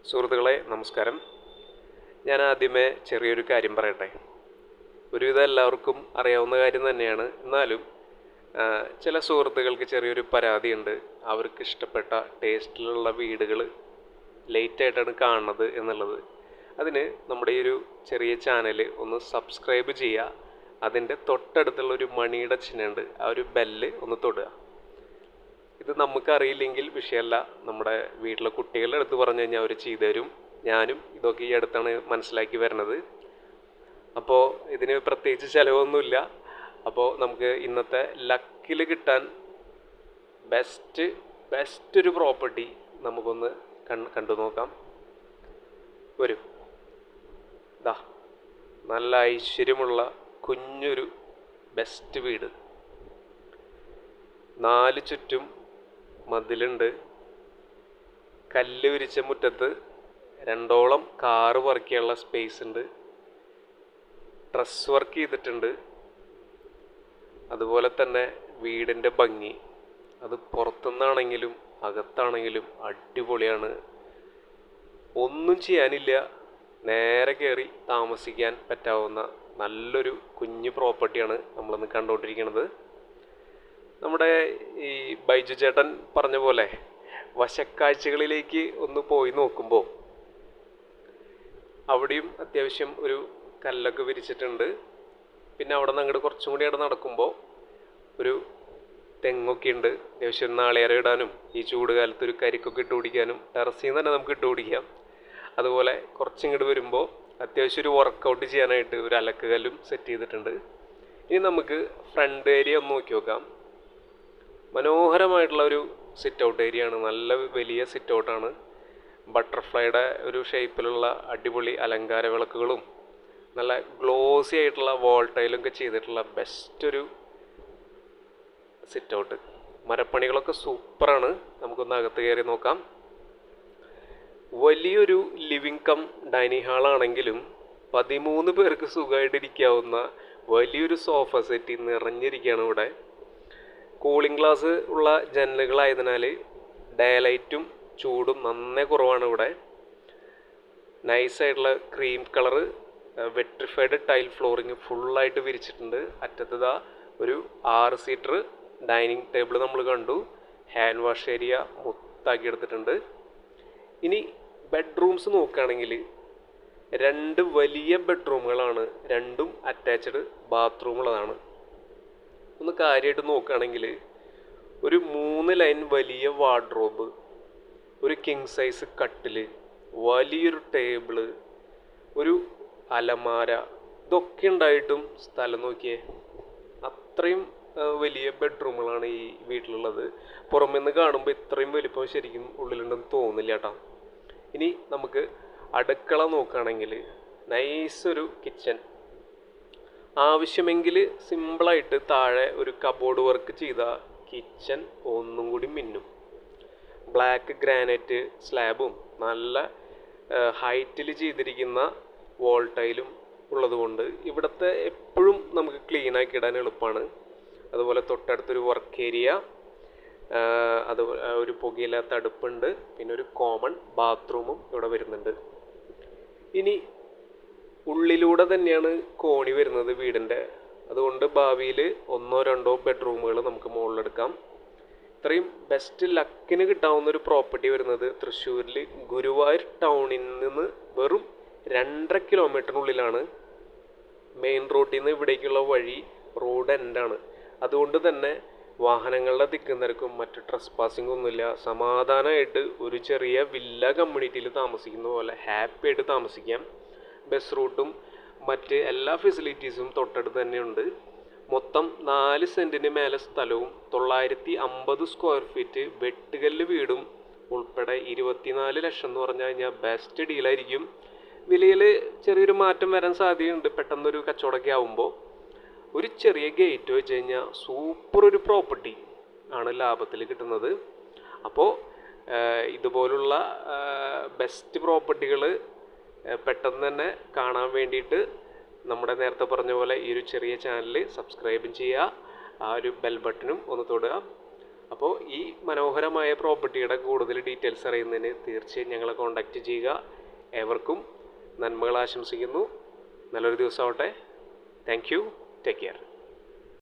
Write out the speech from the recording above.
സുഹൃത്തുക്കളെ നമസ്കാരം. ഞാൻ ആദ്യമേ ചെറിയൊരു കാര്യം പറയട്ടെ. ഒരുവിധം എല്ലാവർക്കും അറിയാവുന്ന കാര്യം തന്നെയാണ്. എന്നാലും ചില സുഹൃത്തുക്കൾക്ക് ചെറിയൊരു പരാതിയുണ്ട്. അവർക്ക് ഇഷ്ടപ്പെട്ട ടേസ്റ്റിലുള്ള വീടുകൾ ലേറ്റായിട്ടാണ് കാണുന്നത് എന്നുള്ളത്. അതിന് നമ്മുടെ ഈ ഒരു ചെറിയ ചാനൽ ഒന്ന് സബ്സ്ക്രൈബ് ചെയ്യുക. അതിൻ്റെ തൊട്ടടുത്തുള്ളൊരു മണിയുടെ ചിഹ്നമുണ്ട്, ആ ഒരു ബെല്ല് ഒന്ന് തൊടുക. ഇത് നമുക്കറിയില്ലെങ്കിൽ വിഷയമല്ല, നമ്മുടെ വീട്ടിലെ കുട്ടികളുടെ അടുത്ത് പറഞ്ഞു കഴിഞ്ഞാൽ അവർ ചെയ്തു തരും. ഞാനും ഇതൊക്കെ ഈ അടുത്താണ് മനസ്സിലാക്കി വരുന്നത്. അപ്പോൾ ഇതിന് പ്രത്യേകിച്ച് ചിലവൊന്നുമില്ല. അപ്പോൾ നമുക്ക് ഇന്നത്തെ ലക്കിൽ കിട്ടാൻ ബെസ്റ്റ് ഒരു പ്രോപ്പർട്ടി നമുക്കൊന്ന് കണ്ടു നോക്കാം. വരൂ. ദാ നല്ല ഐശ്വര്യമുള്ള കുഞ്ഞൊരു ബെസ്റ്റ് വീട്. 4 ചുറ്റും മതിലുണ്ട്. കല്ല് വിരിച്ച മുറ്റത്ത് 2ഓളം കാറ് പാർക്ക് ചെയ്യാനുള്ള സ്പേസ് ഉണ്ട്. ഡ്രസ് വർക്ക് ചെയ്തിട്ടുണ്ട്. അതുപോലെ തന്നെ വീടിൻ്റെ ഭംഗി അത് പുറത്തുനിന്നാണെങ്കിലും അകത്താണെങ്കിലും അടിപൊളിയാണ്. ഒന്നും ചെയ്യാനില്ല, നേരെ കയറി താമസിക്കാൻ പറ്റാവുന്ന നല്ലൊരു കുഞ്ഞു പ്രോപ്പർട്ടിയാണ് നമ്മളിന്ന് കണ്ടുകൊണ്ടിരിക്കുന്നത്. നമ്മുടെ ഈ ബൈജു ചേട്ടൻ പറഞ്ഞ പോലെ വശക്കാഴ്ചകളിലേക്ക് ഒന്ന് പോയി നോക്കുമ്പോൾ അവിടെയും അത്യാവശ്യം ഒരു കല്ലൊക്കെ വിരിച്ചിട്ടുണ്ട്. പിന്നെ അവിടെ നിന്ന് അങ്ങോട്ട് കുറച്ചും കൂടി അവിടെ നടക്കുമ്പോൾ ഒരു തെങ്ങൊക്കെ ഉണ്ട്. അത്യാവശ്യം നാളികേരം ഇടാനും ഈ ചൂട് കാലത്ത് ഒരു കരിക്കൊക്കെ ഇട്ട് കുടിക്കാനും ടെറസിൽ നിന്ന് തന്നെ നമുക്ക് ഇട്ട് കുടിക്കാം. അതുപോലെ കുറച്ചിങ്ങോട്ട് വരുമ്പോൾ അത്യാവശ്യം ഒരു വർക്കൗട്ട് ചെയ്യാനായിട്ട് ഒരു അലക്കുകല്ലും സെറ്റ് ചെയ്തിട്ടുണ്ട്. ഇനി നമുക്ക് ഫ്രണ്ട് ഏരിയ ഒന്ന് നോക്കി നോക്കാം. മനോഹരമായിട്ടുള്ള ഒരു സിറ്റ് ഔട്ട് ഏരിയ ആണ്. നല്ല വലിയ സിറ്റ് ഔട്ടാണ്. ബട്ടർഫ്ലൈയുടെ ഒരു ഷേപ്പിലുള്ള അടിപൊളി അലങ്കാര വിളക്കുകളും നല്ല ഗ്ലോസി ആയിട്ടുള്ള വാൾ ടൈലൊക്കെ ചെയ്തിട്ടുള്ള ബെസ്റ്റ് ഒരു സിറ്റ് ഔട്ട്. മരപ്പണികളൊക്കെ സൂപ്പറാണ്. നമുക്കൊന്ന് അകത്ത് കയറി നോക്കാം. വലിയൊരു ലിവിങ് കം ഡൈനിങ് ഹാളാണെങ്കിലും 13 പേർക്ക് സുഖമായിട്ടിരിക്കാവുന്ന വലിയൊരു സോഫ സെറ്റ് നിറഞ്ഞിരിക്കുകയാണ് ഇവിടെ. കൂളിംഗ് ഗ്ലാസ് ഉള്ള ജനലുകളായതിനാൽ ഡേലൈറ്റും ചൂടും നന്നേ കുറവാണ് ഇവിടെ. നൈസായിട്ടുള്ള cream colour vitrified tile flooring ഫുള്ളായിട്ട് വിരിച്ചിട്ടുണ്ട്. അറ്റത്ത് ഒരു 6 സീറ്റർ ഡൈനിങ് ടേബിൾ നമ്മൾ കണ്ടു. ഹാൻഡ് വാഷ് ഏരിയ മൊത്താക്കി എടുത്തിട്ടുണ്ട്. ഇനി ബെഡ്റൂംസ് നോക്കുകയാണെങ്കിൽ 2 വലിയ ബെഡ്റൂമുകളാണ്. രണ്ടും അറ്റാച്ച്ഡ് ബാത്റൂമുള്ളതാണ്. ഒന്ന് കാര്യമായിട്ട് നോക്കുകയാണെങ്കിൽ ഒരു 3 ലൈൻ വലിയ വാർഡ്രോബ്, ഒരു കിങ് സൈസ് കട്ടില്, വലിയൊരു ടേബിള്, ഒരു അലമാര, ഇതൊക്കെ ഉണ്ടായിട്ടും സ്ഥലം നോക്കിയേ. അത്രയും വലിയ ബെഡ്റൂമുകളാണ് ഈ വീട്ടിലുള്ളത്. പുറമേ നിന്ന് കാണുമ്പോൾ ഇത്രയും വലിപ്പം ശരിക്കും ഉള്ളിലുണ്ടെന്ന് തോന്നില്ല കേട്ടോ. ഇനി നമുക്ക് അടുക്കള നോക്കുകയാണെങ്കിൽ നൈസ് ഒരു കിച്ചൺ. ആവശ്യമെങ്കിൽ സിമ്പിളായിട്ട് താഴെ ഒരു കബോർഡ് വർക്ക് ചെയ്ത കിച്ചൺ ഒന്നും കൂടി മിന്നും. ബ്ലാക്ക് ഗ്രാനൈറ്റ് സ്ലാബും നല്ല ഹൈറ്റിൽ ചെയ്തിരിക്കുന്ന വോൾ ടൈലും ഉള്ളതുകൊണ്ട് ഇവിടുത്തെ എപ്പോഴും നമുക്ക് ക്ലീൻ ആക്കി ഇടാൻ എളുപ്പമാണ്. അതുപോലെ തൊട്ടടുത്തൊരു വർക്ക് ഏരിയ, അതുപോലെ ഒരു പുകയില്ലാത്ത അടുപ്പുണ്ട്. പിന്നെ ഒരു കോമൺ ബാത്റൂമും ഇവിടെ വരുന്നുണ്ട്. ഇനി ഉള്ളിലൂടെ തന്നെയാണ് കോണി വരുന്നത് വീടിൻ്റെ. അതുകൊണ്ട് ഭാവിയിൽ 1-2 ബെഡ്റൂമുകൾ നമുക്ക് മുകളിലെടുക്കാം. ഇത്രയും ബെസ്റ്റ് ലക്കിന് കിട്ടാവുന്ന ഒരു പ്രോപ്പർട്ടി വരുന്നത് തൃശ്ശൂരിൽ ഗുരുവായൂർ ടൗണിൽ നിന്ന് വെറും 2.5 കിലോമീറ്ററിനുള്ളിലാണ്. മെയിൻ റോഡിൽ നിന്ന് ഇവിടേക്കുള്ള വഴി റോഡ് എൻഡാണ്. അതുകൊണ്ട് തന്നെ വാഹനങ്ങളുടെ തിക്കും തിരക്കും മറ്റ് ട്രസ്പാസിംഗ് ഒന്നുമില്ല. സമാധാനമായിട്ട് ഒരു ചെറിയ വില്ല കമ്മ്യൂണിറ്റിയിൽ താമസിക്കുന്ന പോലെ ഹാപ്പി ആയിട്ട് താമസിക്കാം. ബസ് റൂട്ടും മറ്റ് എല്ലാ ഫെസിലിറ്റീസും തൊട്ടടുത്ത് തന്നെയുണ്ട്. മൊത്തം 4 സെൻറ്റിന് മേലെ സ്ഥലവും 950 സ്ക്വയർ ഫീറ്റ് വെട്ടുകല്ല് വീടും ഉൾപ്പെടെ 24 ലക്ഷം എന്ന് പറഞ്ഞു കഴിഞ്ഞാൽ ബെസ്റ്റ് ഡീലായിരിക്കും. വിലയിൽ ചെറിയൊരു മാറ്റം വരാൻ സാധ്യതയുണ്ട് പെട്ടെന്നൊരു കച്ചവടമൊക്കെ ആവുമ്പോൾ. ഒരു ചെറിയ ഗേറ്റ് വെച്ച് കഴിഞ്ഞാൽ സൂപ്പർ ഒരു പ്രോപ്പർട്ടി ആണ് ലാഭത്തിൽ കിട്ടുന്നത്. അപ്പോൾ ഇതുപോലുള്ള ബെസ്റ്റ് പ്രോപ്പർട്ടികൾ പെട്ടെന്ന് തന്നെ കാണാൻ വേണ്ടിയിട്ട് നമ്മുടെ നേരത്തെ പറഞ്ഞ പോലെ ഈ ഒരു ചെറിയ ചാനൽ സബ്സ്ക്രൈബും ചെയ്യുക. ആ ഒരു ബെൽ ബട്ടണും ഒന്ന് തൊടുക. അപ്പോൾ ഈ മനോഹരമായ പ്രോപ്പർട്ടിയുടെ കൂടുതൽ ഡീറ്റെയിൽസ് അറിയുന്നതിന് തീർച്ചയായും ഞങ്ങളെ കോൺടാക്റ്റ് ചെയ്യുക. ഏവർക്കും നന്മകൾ ആശംസിക്കുന്നു. നല്ലൊരു ദിവസമാവട്ടെ. Thank you. Take care.